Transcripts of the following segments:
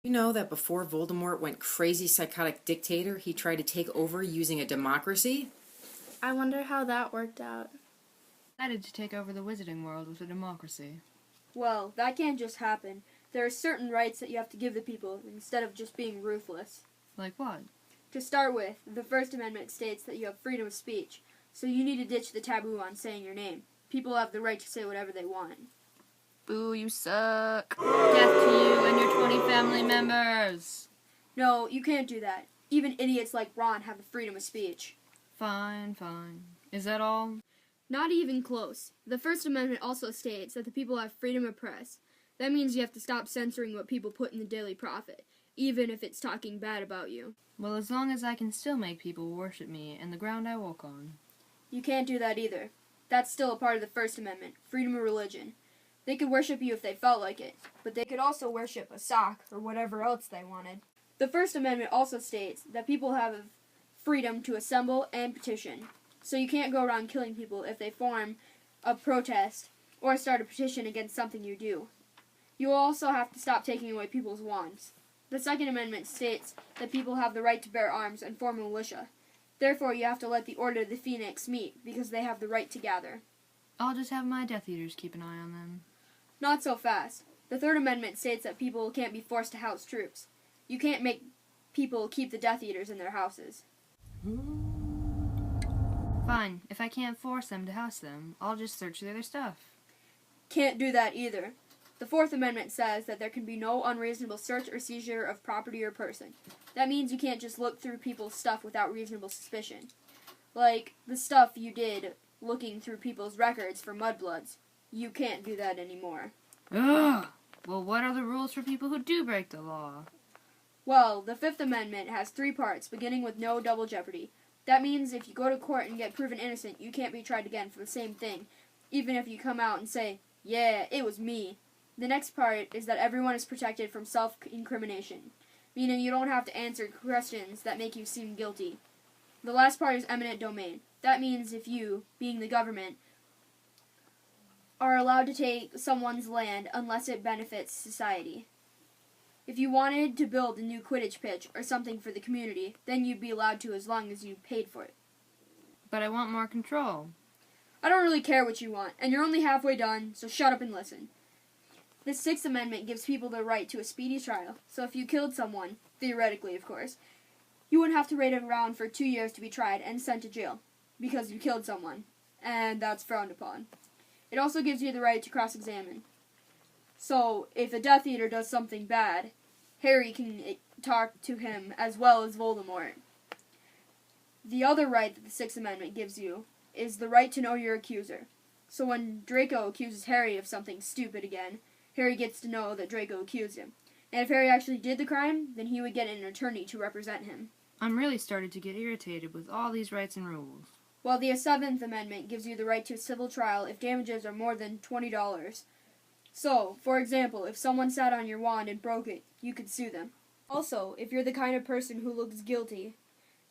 You know that before Voldemort went crazy psychotic dictator, he tried to take over using a democracy? I wonder how that worked out. Decided to take over the wizarding world with a democracy. Well, that can't just happen. There are certain rights that you have to give the people instead of just being ruthless. Like what? To start with, the First Amendment states that you have freedom of speech, so you need to ditch the taboo on saying your name. People have the right to say whatever they want. Boo, you suck. Death to you and your 20 family members. No, you can't do that. Even idiots like Ron have the freedom of speech. Fine. Is that all? Not even close. The First Amendment also states that the people have freedom of press. That means you have to stop censoring what people put in the Daily Prophet, even if it's talking bad about you. Well, as long as I can still make people worship me and the ground I walk on. You can't do that either. That's still a part of the First Amendment, freedom of religion. They could worship you if they felt like it, but they could also worship a sock or whatever else they wanted. The First Amendment also states that people have freedom to assemble and petition, so you can't go around killing people if they form a protest or start a petition against something you do. You will also have to stop taking away people's wands. The Second Amendment states that people have the right to bear arms and form a militia. Therefore, you have to let the Order of the Phoenix meet, because they have the right to gather. I'll just have my Death Eaters keep an eye on them. Not so fast. The Third Amendment states that people can't be forced to house troops. You can't make people keep the Death Eaters in their houses. Fine, if I can't force them to house them, I'll just search through their stuff. Can't do that either. The Fourth Amendment says that there can be no unreasonable search or seizure of property or person. That means you can't just look through people's stuff without reasonable suspicion. Like the stuff you did looking through people's records for mudbloods. You can't do that anymore. Ugh! Well, what are the rules for people who do break the law? Well, the Fifth Amendment has 3 parts, beginning with no double jeopardy. That means if you go to court and get proven innocent, you can't be tried again for the same thing, even if you come out and say, "Yeah, it was me." The next part is that everyone is protected from self-incrimination, meaning you don't have to answer questions that make you seem guilty. The last part is eminent domain. That means if you, being the government, are allowed to take someone's land unless it benefits society. If you wanted to build a new Quidditch pitch or something for the community, then you'd be allowed to as long as you paid for it. But I want more control. I don't really care what you want, and you're only halfway done, so shut up and listen. The Sixth Amendment gives people the right to a speedy trial, so if you killed someone, theoretically of course, you wouldn't have to wait around for 2 years to be tried and sent to jail, because you killed someone, and that's frowned upon. It also gives you the right to cross-examine. So, if a Death Eater does something bad, Harry can talk to him as well as Voldemort. The other right that the Sixth Amendment gives you is the right to know your accuser. So when Draco accuses Harry of something stupid again, Harry gets to know that Draco accused him. And if Harry actually did the crime, then he would get an attorney to represent him. I'm really starting to get irritated with all these rights and rules. While the Seventh Amendment gives you the right to a civil trial if damages are more than $20. So, for example, if someone sat on your wand and broke it, you could sue them. Also, if you're the kind of person who looks guilty,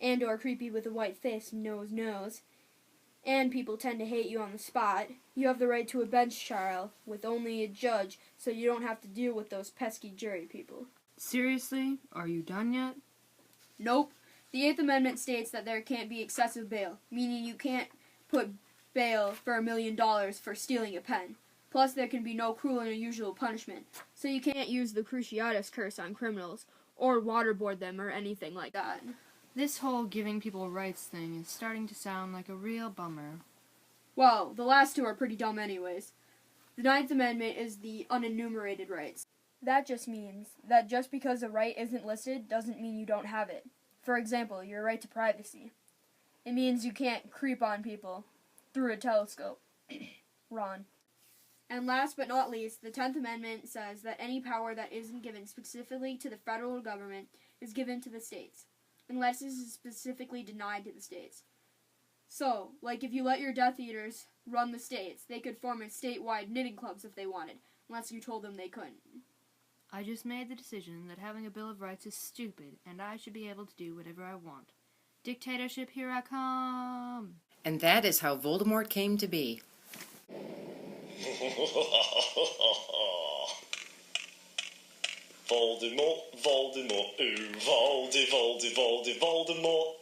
and or creepy with a white face and nose, and people tend to hate you on the spot, you have the right to a bench trial with only a judge, so you don't have to deal with those pesky jury people. Seriously? Are you done yet? Nope. The Eighth Amendment states that there can't be excessive bail, meaning you can't put bail for $1 million for stealing a pen. Plus, there can be no cruel and unusual punishment, so you can't use the Cruciatus curse on criminals, or waterboard them, or anything like that. This whole giving people rights thing is starting to sound like a real bummer. Well, the last 2 are pretty dumb anyways. The Ninth Amendment is the unenumerated rights. That just means that just because a right isn't listed doesn't mean you don't have it. For example, your right to privacy. It means you can't creep on people through a telescope. Ron. And last but not least, the 10th Amendment says that any power that isn't given specifically to the federal government is given to the states, unless it is specifically denied to the states. So, like if you let your Death Eaters run the states, they could form a statewide knitting clubs if they wanted, unless you told them they couldn't. I just made the decision that having a Bill of Rights is stupid, and I should be able to do whatever I want. Dictatorship, here I come! And that is how Voldemort came to be. Voldemort, Voldemort, ooh, Voldemort.